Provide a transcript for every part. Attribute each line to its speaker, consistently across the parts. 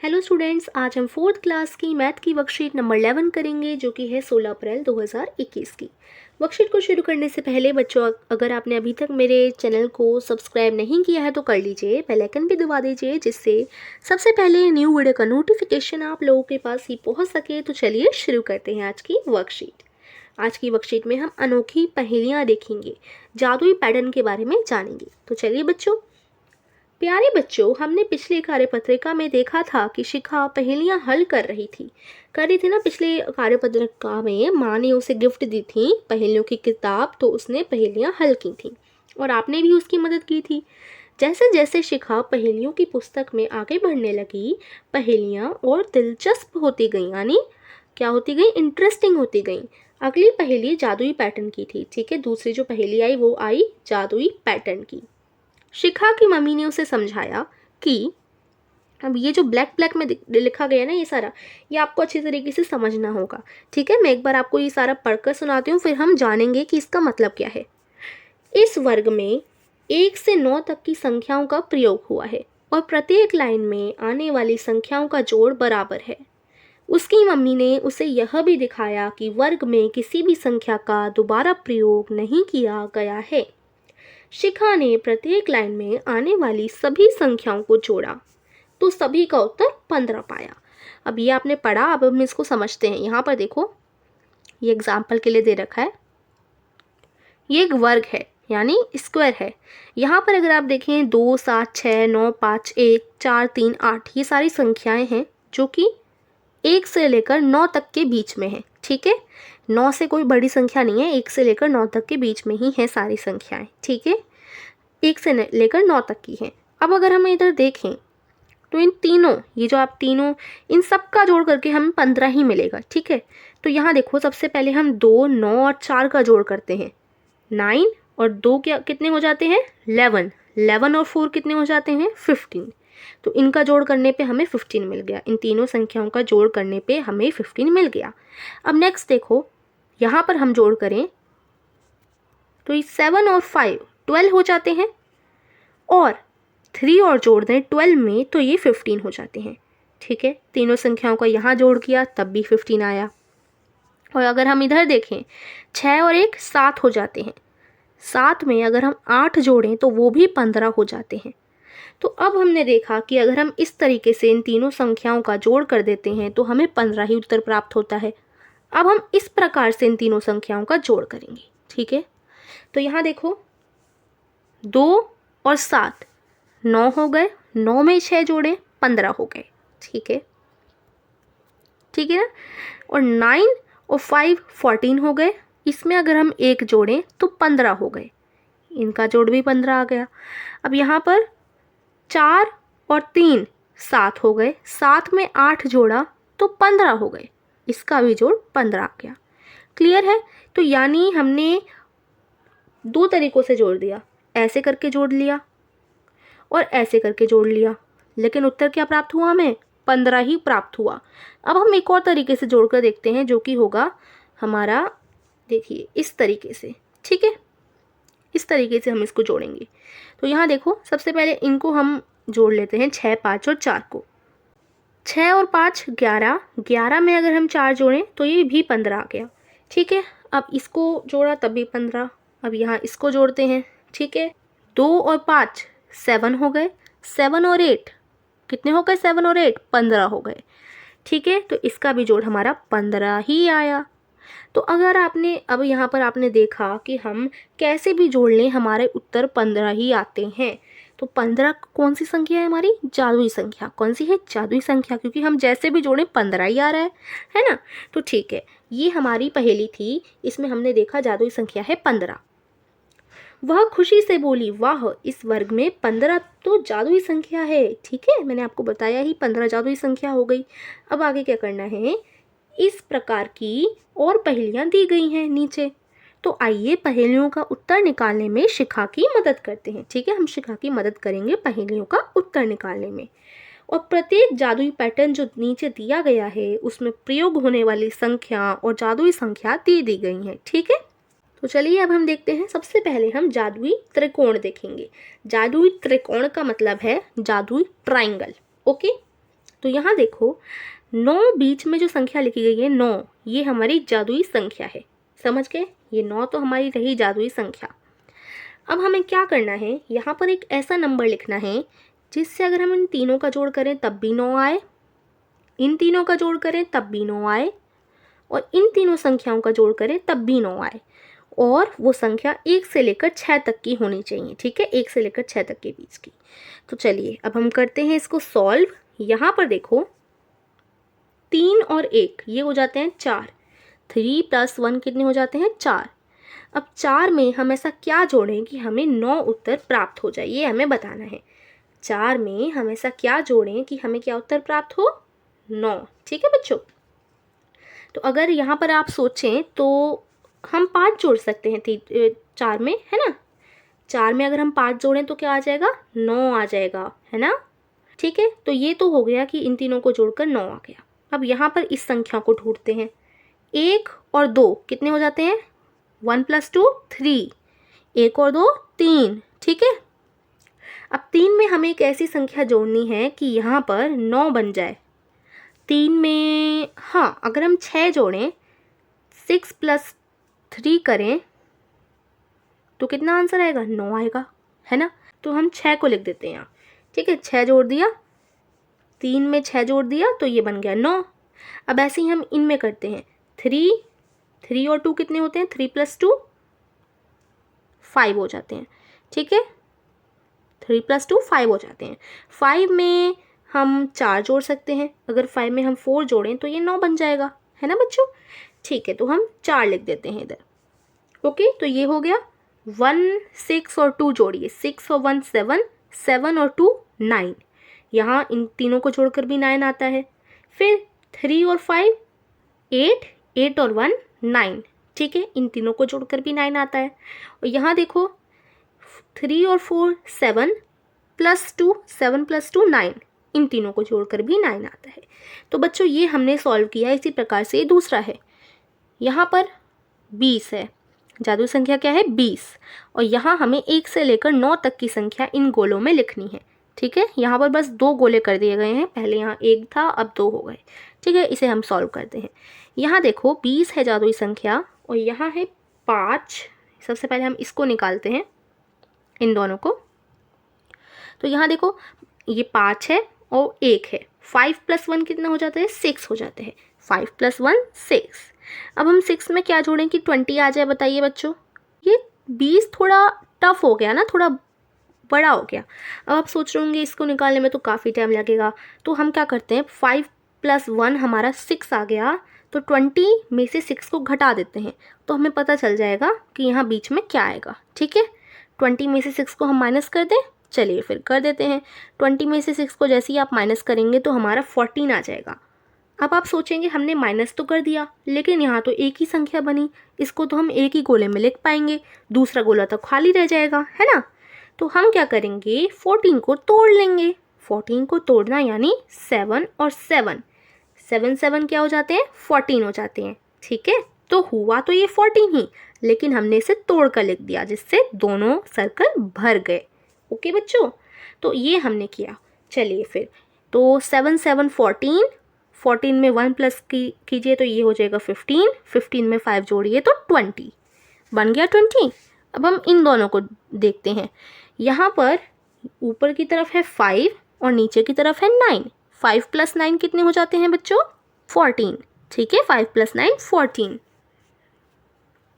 Speaker 1: Hello students, आज हम fourth class की मैथ की वर्कशीट नंबर 11 करेंगे जो कि है 16 अप्रैल 2021 की। वर्कशीट को शुरू करने से पहले बच्चों, अगर आपने अभी तक मेरे चैनल को सब्सक्राइब नहीं किया है तो कर लीजिए, बेल आइकन भी दबा दीजिए जिससे सबसे पहले न्यू वीडियो का नोटिफिकेशन आप लोगों के पास ही पहुंच सके। तो चलिए शुरू करते हैं आज की वर्कशीट। आज की वर्कशीट में हम अनोखी पहेलियाँ देखेंगे, जादुई पैटर्न के बारे में जानेंगे। तो चलिए बच्चों, प्यारे बच्चों, हमने पिछली कार्यपत्रिका में देखा था कि शिखा पहेलियां हल कर रही थी ना। पिछले कार्यपत्रिका में माँ ने उसे गिफ्ट दी थी पहेलियों की किताब, तो उसने पहेलियां हल की थी और आपने भी उसकी मदद की थी। जैसे जैसे शिखा पहेलियों की पुस्तक में आगे बढ़ने लगी, पहेलियां और दिलचस्प होती गई, यानी क्या होती गई, इंटरेस्टिंग होती गई। अगली पहेली जादुई पैटर्न की थी। ठीक है, दूसरी जो पहेली आई वो आई जादुई पैटर्न की। शिखा की मम्मी ने उसे समझाया कि अब ये जो ब्लैक ब्लैक में लिखा गया ना, ये सारा, ये आपको अच्छी तरीके से समझना होगा। ठीक है, मैं एक बार आपको ये सारा पढ़कर सुनाती हूँ, फिर हम जानेंगे कि इसका मतलब क्या है। इस वर्ग में 1 से 9 तक की संख्याओं का प्रयोग हुआ है और प्रत्येक लाइन में आने वाली संख्याओं का जोड़ बराबर है। उसकी मम्मी ने उसे यह भी दिखाया कि वर्ग में किसी भी संख्या का दोबारा प्रयोग नहीं किया गया है। शिखा ने प्रत्येक लाइन में आने वाली सभी संख्याओं को जोड़ा तो सभी का उत्तर 15 पाया। अब ये आपने पढ़ा, अब हम इसको समझते हैं। यहाँ पर देखो, ये एग्जाम्पल के लिए दे रखा है। ये एक वर्ग है, यानी स्क्वायर है। यहाँ पर अगर आप देखें 2, 7, 6, 9, 5, 1, 4, 3, 8, ये सारी संख्याएं हैं जो कि 1 से लेकर 9 तक के बीच में है। ठीक है, 9 से कोई बड़ी संख्या नहीं है, 1 से लेकर 9 तक के बीच में ही है सारी संख्याएं। ठीक है, 1 से लेकर 9 तक की है। अब अगर हम इधर देखें तो इन तीनों, ये जो आप तीनों, इन सब का जोड़ करके हमें 15 ही मिलेगा। ठीक है, तो यहाँ देखो, सबसे पहले हम 2, 9 और 4 का जोड़ करते हैं, 9, और 2 क्या कितने हो जाते हैं, 11, 11 और 4 कितने हो जाते हैं, 15। तो इनका जोड़ करने पे हमें 15 मिल गया। इन तीनों संख्याओं का जोड़ करने पे हमें 15 मिल गया। अब नेक्स्ट देखो, यहाँ पर हम जोड़ करें तो ये 7 और 5 12 हो जाते हैं, और 3 और जोड़ दें 12 में तो ये 15 हो जाते हैं। ठीक है, तीनों संख्याओं का यहाँ जोड़ किया तब भी 15 आया। और अगर हम इधर देखें, 6 और 1 7 हो जाते हैं, 7 में अगर हम 8 जोड़ें तो वो भी 15 हो जाते हैं। तो अब हमने देखा कि अगर हम इस तरीके से इन तीनों संख्याओं का जोड़ कर देते हैं तो हमें 15 ही उत्तर प्राप्त होता है। अब हम इस प्रकार से इन तीनों संख्याओं का जोड़ करेंगे। ठीक है, तो यहाँ देखो, 2 और 7 9 हो गए, 9 में 6 जोड़े 15 हो गए। ठीक है, ठीक है ना, और 9 और 5 14 हो गए, इसमें अगर हम 1 जोड़ें तो 15 हो गए, इनका जोड़ भी 15 आ गया। अब यहाँ पर 4 और 3 7 हो गए, 7 में 8 जोड़ा तो 15 हो गए, इसका भी जोड़ 15 आ गया। क्लियर है, तो यानी हमने दो तरीकों से जोड़ दिया, ऐसे करके जोड़ लिया और ऐसे करके जोड़ लिया, लेकिन उत्तर क्या प्राप्त हुआ, हमें 15 ही प्राप्त हुआ। अब हम एक और तरीके से जोड़कर देखते हैं जो कि होगा हमारा, देखिए इस तरीके से। ठीक है, इस तरीके से हम इसको जोड़ेंगे। तो यहाँ देखो, सबसे पहले इनको हम जोड़ लेते हैं, 6, 5 और 4 को। 6 और 5 11, 11 में अगर हम 4 जोड़ें तो ये भी 15 आ गया। ठीक है, अब इसको जोड़ा तब भी 15। अब यहाँ इसको जोड़ते हैं। ठीक है, 2 और 5 7 हो गए, 7 और 8 कितने हो गए, 7 और 8 15 हो गए। ठीक है, तो इसका भी जोड़ हमारा 15 ही आया। तो अगर आपने, अब यहाँ पर आपने देखा कि हम कैसे भी जोड़ लें हमारे उत्तर 15 ही आते हैं। तो 15 कौन सी संख्या है हमारी, जादुई संख्या। कौन सी है, जादुई संख्या, क्योंकि हम जैसे भी जोड़ें 15 ही आ रहा है ना। तो ठीक है, ये हमारी पहेली थी, इसमें हमने देखा जादुई संख्या है 15। वह खुशी से बोली, वाह, इस वर्ग में 15 तो जादुई संख्या है। ठीक है, मैंने आपको बताया ही 15 जादुई संख्या हो गई। अब आगे क्या करना है, इस प्रकार की और पहेलियां दी गई हैं नीचे, तो आइए पहेलियों का उत्तर निकालने में शिखा की मदद करते हैं। ठीक है, हम शिखा की मदद करेंगे पहेलियों का उत्तर निकालने में। और प्रत्येक जादुई पैटर्न जो नीचे दिया गया है उसमें प्रयोग होने वाली संख्या और जादुई संख्या दी गई हैं। ठीक है, तो चलिए अब हम देखते हैं। सबसे पहले हम जादुई त्रिकोण देखेंगे। जादुई त्रिकोण का मतलब है जादुई ट्राइंगल। ओके, तो यहाँ देखो 9 बीच में जो संख्या लिखी गई है 9, ये हमारी जादुई संख्या है। समझ गए? ये 9 तो हमारी रही जादुई संख्या। अब हमें क्या करना है, यहाँ पर एक ऐसा नंबर लिखना है जिससे अगर हम इन तीनों का जोड़ करें तब भी 9 आए, इन तीनों का जोड़ करें तब भी 9 आए, और इन तीनों संख्याओं का जोड़ करें तब भी 9 आए, और वो संख्या 1 से लेकर 6 तक की होनी चाहिए। ठीक है, 1 से लेकर 6 तक के बीच की। तो चलिए अब हम करते हैं इसको सॉल्व। यहाँ पर देखो 3 और 1 ये हो जाते हैं 4, 3 + 1 कितने हो जाते हैं 4। अब 4 में हम ऐसा क्या जोड़ें कि हमें 9 उत्तर प्राप्त हो जाए, ये हमें बताना है। 4 में हम ऐसा क्या जोड़ें कि हमें क्या उत्तर प्राप्त हो, 9। ठीक है बच्चों, तो अगर यहाँ पर आप सोचें तो हम 5 जोड़ सकते हैं 4 में, है ना। 4 में अगर हम 5 जोड़ें तो क्या आ जाएगा, 9 आ जाएगा, है ना। ठीक है, तो ये तो हो गया कि इन तीनों को जोड़कर 9 आ गया। अब यहाँ पर इस संख्या को ढूंढते हैं। 1 और 2 कितने हो जाते हैं, 1 + 2 3, 1 और 2 3। ठीक है, अब 3 में हमें एक ऐसी संख्या जोड़नी है कि यहाँ पर 9 बन जाए। 3 में हाँ, अगर हम 6 जोड़ें, 6 + 3 करें तो कितना आंसर आएगा, 9 आएगा, है ना। तो हम 6 को लिख देते हैं यहाँ। ठीक है, 6 जोड़ दिया, 3 में 6 जोड़ दिया तो ये बन गया 9। अब ऐसे ही हम इनमें करते हैं। 3 और 2 कितने होते हैं, 3 + 2 5 हो जाते हैं। ठीक है, 3 + 2 5 हो जाते हैं। 5 में हम 4 जोड़ सकते हैं, अगर 5 में हम 4 जोड़ें तो ये 9 बन जाएगा, है ना बच्चों। ठीक है, तो हम 4 लिख देते हैं इधर। ओके, तो ये हो गया। 1 6 और 2 जोड़िए, 6 और 1 7, 7 और 2 9, यहाँ इन तीनों को जोड़कर भी 9 आता है। फिर 3 और 5 8, 8 और 1 9। ठीक है, इन तीनों को जोड़कर भी 9 आता है। और यहाँ देखो 3 और 4 7 + 2, 7 + 2 9, इन तीनों को जोड़कर भी 9 आता है। तो बच्चों ये हमने सॉल्व किया। इसी प्रकार से दूसरा है, यहाँ पर 20 है, जादुई संख्या क्या है 20, और यहाँ हमें 1 से लेकर 9 तक की संख्या इन गोलों में लिखनी है। ठीक है, यहाँ पर बस 2 गोले कर दिए गए हैं, पहले यहाँ 1 था अब 2 हो गए। ठीक है, इसे हम सॉल्व करते हैं। यहाँ देखो 20 है जादुई संख्या, और यहाँ है 5। सबसे पहले हम इसको निकालते हैं, इन दोनों को। तो यहाँ देखो ये 5 है और 1 है, 5 + 1 कितना हो जाता है, 6 हो जाते हैं। 5 + 1 6। अब हम 6 में क्या जोड़ें कि 20 आ जाए, बताइए बच्चों। ये 20 थोड़ा टफ हो गया ना, थोड़ा बड़ा हो गया। अब आप सोच रहे होंगे इसको निकालने में तो काफ़ी टाइम लगेगा, तो हम क्या करते हैं, 5 + 1 हमारा 6 आ गया, तो 20 में से 6 को घटा देते हैं, तो हमें पता चल जाएगा कि यहाँ बीच में क्या आएगा। ठीक है, 20 में से 6 को हम माइनस कर दें, चलिए फिर कर देते हैं। 20 में से 6 को जैसे ही आप माइनस करेंगे तो हमारा 14 आ जाएगा। अब आप सोचेंगे हमने माइनस तो कर दिया, लेकिन यहाँ तो एक ही संख्या बनी, इसको तो हम एक ही गोले में लिख पाएंगे, दूसरा गोला तो खाली रह जाएगा, है ना। तो हम क्या करेंगे, 14 को तोड़ लेंगे। 14 को तोड़ना यानी 7 और 7, 7 7 क्या हो जाते हैं, 14 हो जाते हैं। ठीक है, तो हुआ तो ये 14 ही, लेकिन हमने इसे तोड़ कर लिख दिया, जिससे दोनों सर्कल भर गए। ओके बच्चों, तो ये हमने किया। चलिए फिर, तो 7 7 14, 14 में 1 प्लस कीजिए तो ये हो जाएगा 15, 15 में 5 जोड़िए तो 20, बन गया 20। अब हम इन दोनों को देखते हैं, यहाँ पर ऊपर की तरफ है 5 और नीचे की तरफ है 9। 5 + 9 कितने हो जाते हैं बच्चों, 14। ठीक है, 5 + 9 14।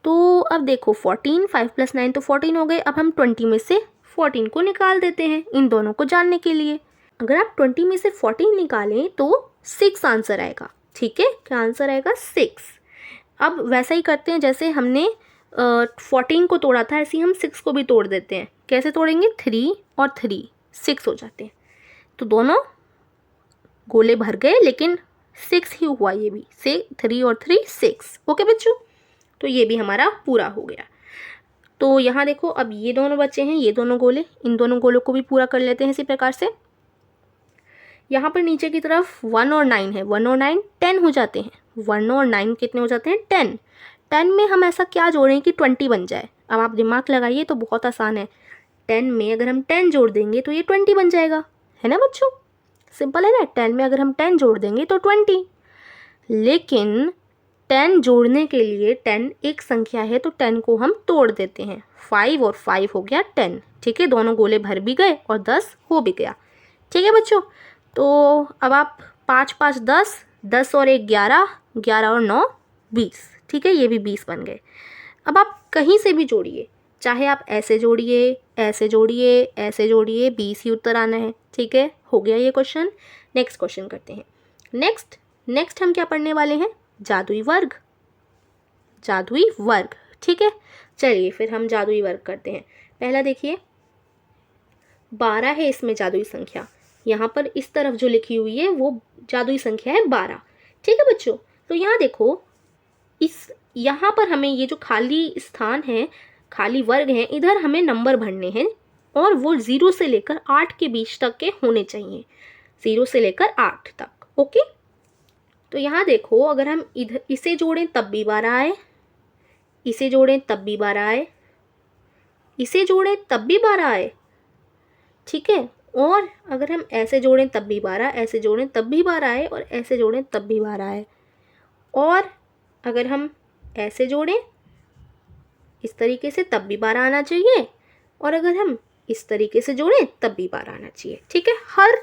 Speaker 1: तो अब देखो 14, 5 + 9 तो 14 हो गए। अब हम 20 में से 14 को निकाल देते हैं इन दोनों को जानने के लिए। अगर आप 20 में से 14 निकालें तो 6 आंसर आएगा। ठीक है, क्या आंसर आएगा, 6। अब वैसा ही करते हैं जैसे हमने 14 को तोड़ा था, ऐसे ही हम 6 को भी तोड़ देते हैं। कैसे तोड़ेंगे, 3 और 3 6 हो जाते हैं, तो दोनों गोले भर गए, लेकिन 6 ही हुआ ये भी, से 3 और 3 6। ओके बच्चों, तो ये भी हमारा पूरा हो गया। तो यहाँ देखो अब ये दोनों बचे हैं, ये दोनों गोले, इन दोनों गोलों को भी पूरा कर लेते हैं इसी प्रकार से। यहाँ पर नीचे की तरफ 1 और 9 है, 1 और 9 10 हो जाते हैं। 1 और 9 कितने हो जाते हैं, 10। 10 में हम ऐसा क्या जोड़ें कि 20 बन जाए। अब आप दिमाग लगाइए, तो बहुत आसान है। 10 में अगर हम 10 जोड़ देंगे तो ये 20 बन जाएगा, है ना बच्चों। सिंपल है ना। 10 में अगर हम 10 जोड़ देंगे तो 20, लेकिन 10 जोड़ने के लिए 10 एक संख्या है तो 10 को हम तोड़ देते हैं। 5 और 5 हो गया 10, ठीक है, दोनों गोले भर भी गए और 10 हो भी गया। ठीक है बच्चों, तो अब आप 5 5 10, 10 और 1 11, 11 और 9 20, ठीक है, ये भी 20 बन गए। अब आप कहीं से भी जोड़िए, चाहे आप ऐसे जोड़िए, ऐसे जोड़िए, ऐसे जोड़िए, 20 ही उत्तर आना है। ठीक है, हो गया ये क्वेश्चन। नेक्स्ट क्वेश्चन करते हैं। नेक्स्ट हम क्या पढ़ने वाले हैं? जादुई वर्ग। जादुई वर्ग, ठीक है, चलिए फिर हम जादुई वर्ग करते हैं। पहला देखिए, 12 है इसमें जादुई संख्या, यहाँ पर इस तरफ जो लिखी हुई है वो जादुई संख्या है 12। ठीक है बच्चों, तो यहाँ देखो, यहाँ पर हमें ये जो खाली स्थान है, खाली वर्ग है, इधर हमें नंबर भरने हैं और वो 0 से लेकर 8 के बीच तक के होने चाहिए, 0 से लेकर 8 तक। ओके, तो यहाँ देखो, अगर हम इधर इसे जोड़ें तब भी 12 आए, इसे जोड़ें तब भी 12 आए, इसे जोड़ें तब भी 12 आए, ठीक है, और अगर हम ऐसे जोड़ें तब भी 12, ऐसे जोड़ें तब भी 12 आए, और ऐसे जोड़ें तब भी 12 आए, और अगर हम ऐसे जोड़ें इस तरीके से तब भी 12 आना चाहिए, और अगर हम इस तरीके से जोड़ें तब भी 12 आना चाहिए। ठीक है, हर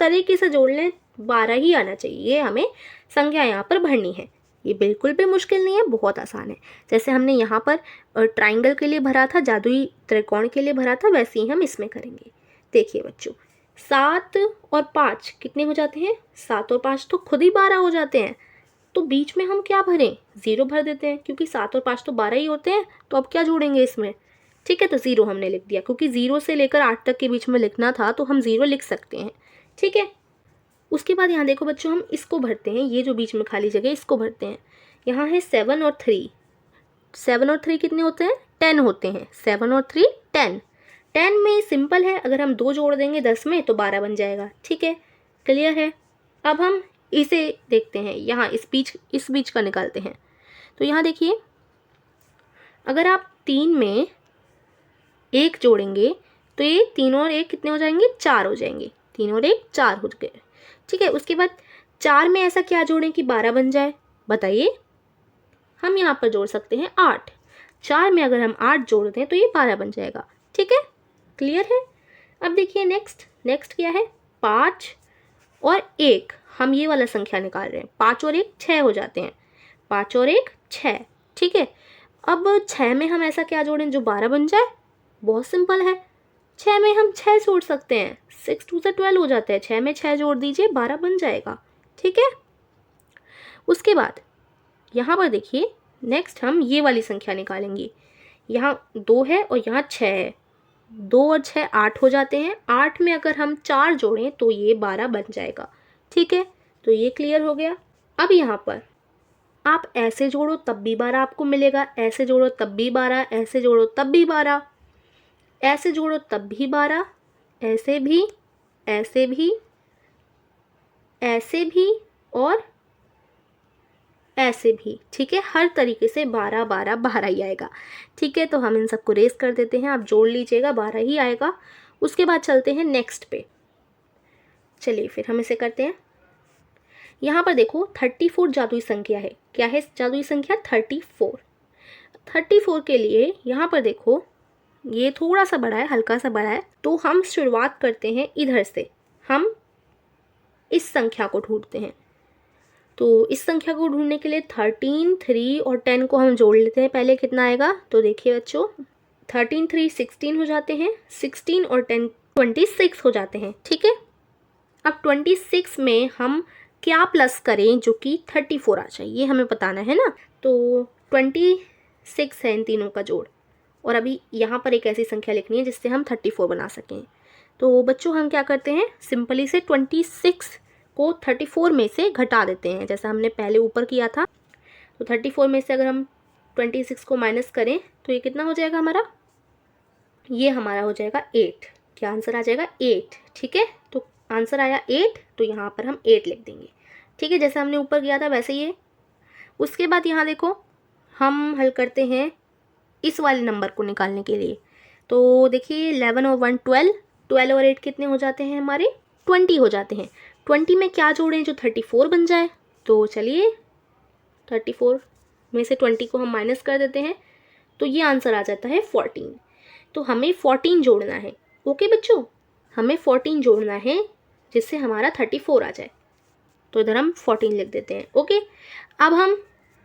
Speaker 1: तरीके से जोड़ लें 12 ही आना चाहिए, ये हमें संख्या यहाँ पर भरनी है। ये बिल्कुल भी मुश्किल नहीं है, बहुत आसान है। जैसे हमने यहाँ पर ट्राइंगल के लिए भरा था, जादुई त्रिकोण के लिए भरा था, वैसे ही हम इसमें करेंगे। देखिए बच्चों, 7 और 5 कितने हो जाते हैं? 7 और 5 तो खुद ही 12 हो जाते हैं, तो बीच में हम क्या भरें? 0 भर देते हैं, क्योंकि 7 और 5 तो 12 ही होते हैं, तो अब क्या जोड़ेंगे इसमें? ठीक है, तो 0 हमने लिख दिया, क्योंकि 0 से लेकर 8 तक के बीच में लिखना था, तो हम 0 लिख सकते हैं। ठीक है, उसके बाद यहाँ देखो बच्चों, हम इसको भरते हैं, ये जो बीच में खाली जगह इसको भरते हैं। यहाँ है 7 और 3, 7 और 3 कितने होते हैं? 10 होते हैं, 7 और 3 10। 10 में सिंपल है, अगर हम 2 जोड़ देंगे 10 में तो 12 बन जाएगा। ठीक है, क्लियर है। अब हम इसे देखते हैं, यहाँ इस बीच का निकालते हैं। तो यहाँ देखिए, अगर आप 3 में 1 जोड़ेंगे तो ये 3 और 1 कितने हो जाएंगे? 4 हो जाएंगे, 3 और 1 4 हो गए। ठीक है, उसके बाद 4 में ऐसा क्या जोड़ें कि 12 बन जाए? बताइए। हम यहाँ पर जोड़ सकते हैं 8, 4 में अगर हम 8 जोड़ दें तो ये 12 बन जाएगा। ठीक है, क्लियर है। अब देखिए नेक्स्ट क्या है? 5 और 1, हम ये वाला संख्या निकाल रहे हैं। 5 और 1 6 हो जाते हैं, 5 और 1 6। ठीक है, अब 6 में हम ऐसा क्या जोड़ें जो 12 बन जाए? बहुत सिंपल है, 6 में हम 6 जोड़ सकते हैं, 6 2 से 12 हो जाते हैं, 6 में 6 जोड़ दीजिए, 12 बन जाएगा। ठीक है, उसके बाद यहाँ पर देखिए, नेक्स्ट हम ये वाली संख्या निकालेंगे। यहाँ 2 है और यहाँ 6 है, 2 और 6 8 हो जाते हैं, 8 में अगर हम 4 जोड़ें तो ये 12 बन जाएगा। ठीक है, तो ये क्लियर हो गया। अब यहाँ पर आप ऐसे जोड़ो तब भी 12 आपको मिलेगा, ऐसे जोड़ो तब भी 12, ऐसे जोड़ो तब भी 12, ऐसे जोड़ो तब भी 12, ऐसे भी, ऐसे भी, ऐसे भी और ऐसे भी। ठीक है, हर तरीके से 12 12 12 ही आएगा। ठीक है, तो हम इन सबको रेस कर देते हैं, आप जोड़ लीजिएगा, 12 ही आएगा। उसके बाद चलते हैं नेक्स्ट पे। चलिए फिर हम इसे करते हैं। यहाँ पर देखो 34 जादुई संख्या है। क्या है जादुई संख्या? 34। 34 के लिए यहाँ पर देखो, ये थोड़ा सा बड़ा है, हल्का सा बड़ा है, तो हम शुरुआत करते हैं इधर से, हम इस संख्या को ढूंढते हैं। तो इस संख्या को ढूंढने के लिए 13, 3 और 10 को हम जोड़ लेते हैं। पहले कितना आएगा? तो देखिए बच्चों, 13 3 16 हो जाते हैं, 16 और 10 26 हो जाते हैं। ठीक है, अब 26 में हम क्या प्लस करें जो कि 34 आ जाए, ये हमें बताना है ना। तो 26 है इन तीनों का जोड़, और अभी यहाँ पर एक ऐसी संख्या लिखनी है जिससे हम 34 बना सकें। तो बच्चों हम क्या करते हैं, सिंपली से 26 को 34 में से घटा देते हैं, जैसा हमने पहले ऊपर किया था। तो 34 में से अगर हम 26 को माइनस करें तो ये कितना हो जाएगा हमारा? ये हमारा हो जाएगा 8। क्या आंसर आ जाएगा? 8। ठीक है, तो आंसर आया 8, तो यहाँ पर हम 8 लिख देंगे। ठीक है, जैसे हमने ऊपर किया था वैसे ही है। उसके बाद यहाँ देखो, हम हल करते हैं इस वाले नंबर को निकालने के लिए। तो देखिए 11 और 1 12, 12 और 8 कितने हो जाते हैं हमारे? 20 हो जाते हैं। 20 में क्या जोड़ें जो 34 बन जाए? तो चलिए 34 में से 20 को हम माइनस कर देते हैं, तो ये आंसर आ जाता है 14। तो हमें 14 जोड़ना है। ओके बच्चों, हमें 14 जोड़ना है जिससे हमारा 34 आ जाए। तो इधर हम 14 लिख देते हैं। ओके, अब हम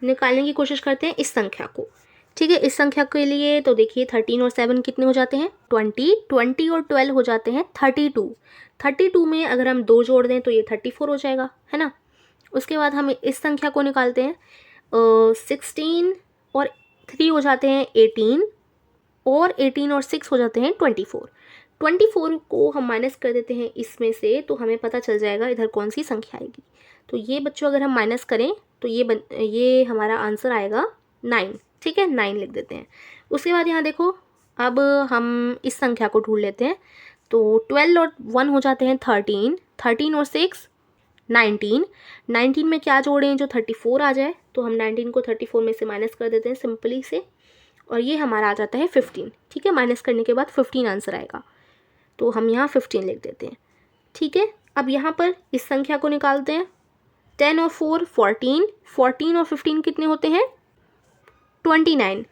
Speaker 1: निकालने की कोशिश करते हैं इस संख्या को। ठीक है, इस संख्या के लिए तो देखिए 13 और 7 कितने हो जाते हैं? 20। 20 और 12 हो जाते हैं 32। 32 में अगर हम 2 जोड़ दें तो ये 34 हो जाएगा, है ना। उसके बाद हम इस संख्या को निकालते हैं। 16 और 3 हो जाते हैं 18, और 18 और 6 हो जाते हैं 24। 24 को हम माइनस कर देते हैं इसमें से, तो हमें पता चल जाएगा इधर कौन सी संख्या आएगी। तो ये बच्चों अगर हम माइनस करें तो ये हमारा आंसर आएगा 9। ठीक है, 9 लिख देते हैं। उसके बाद यहाँ देखो, अब हम इस संख्या को ढूंढ लेते हैं। तो 12 और 1 हो जाते हैं 13, 13 और 6 19। 19 में क्या जोड़ें जो 34 आ जाए? तो हम 19 को 34 में से माइनस कर देते हैं सिंपली से, और ये हमारा आ जाता है 15। ठीक है, माइनस करने के बाद 15 आंसर आएगा, तो हम यहाँ 15 लिख देते हैं। ठीक है, अब यहाँ पर इस संख्या को निकालते हैं। 10 और 4 14, 14 और 15 कितने होते हैं? 29।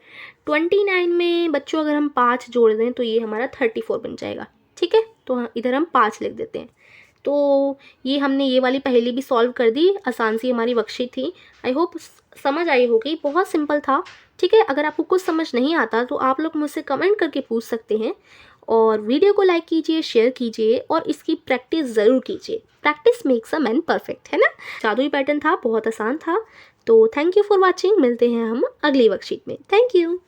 Speaker 1: 29 में बच्चों अगर हम 5 जोड़ दें तो ये हमारा 34 बन जाएगा। ठीक है, तो इधर हम 5 लिख देते हैं। तो ये हमने ये वाली पहेली भी सॉल्व कर दी। आसान सी हमारी वर्कशीट थी। आई होप समझ आई होगी, बहुत सिंपल था। ठीक है, अगर आपको कुछ समझ नहीं आता तो आप लोग मुझसे कमेंट करके पूछ सकते हैं, और वीडियो को लाइक कीजिए, शेयर कीजिए, और इसकी प्रैक्टिस ज़रूर कीजिए। Practice makes a man perfect, है ना। जादुई पैटर्न था, बहुत आसान था। तो थैंक यू फॉर वॉचिंग। मिलते हैं हम अगली वर्कशीट में। Thank you.